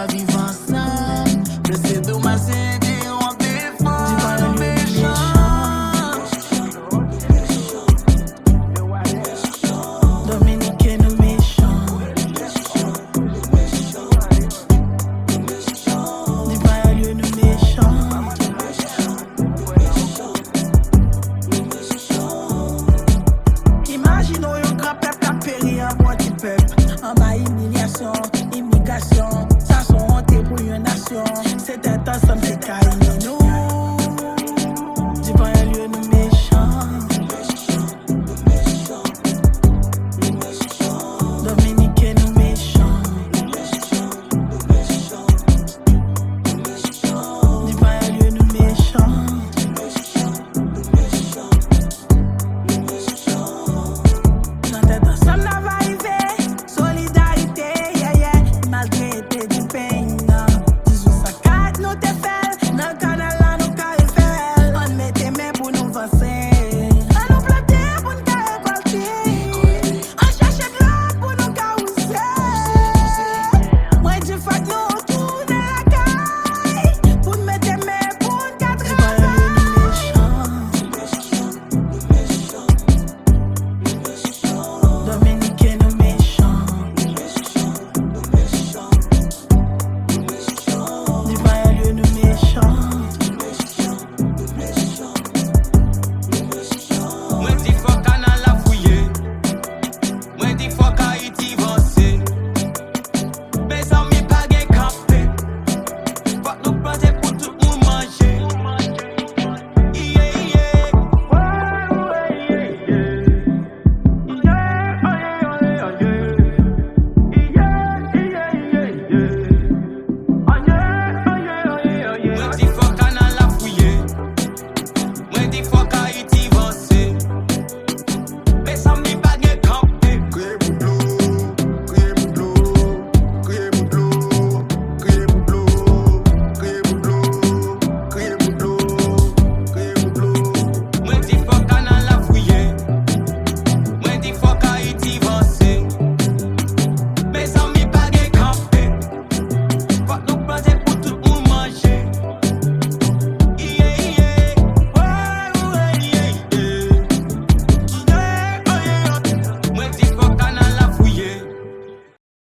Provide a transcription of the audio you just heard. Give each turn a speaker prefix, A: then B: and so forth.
A: qu'à vivre ensemble. Je sais tout ma série, on défend nos méchants. Dominicain nous méchants. Dis pas à lieu nous méchants. Imaginons un grand peuple qui périt en petit peuple. En bas humiliation, immigration.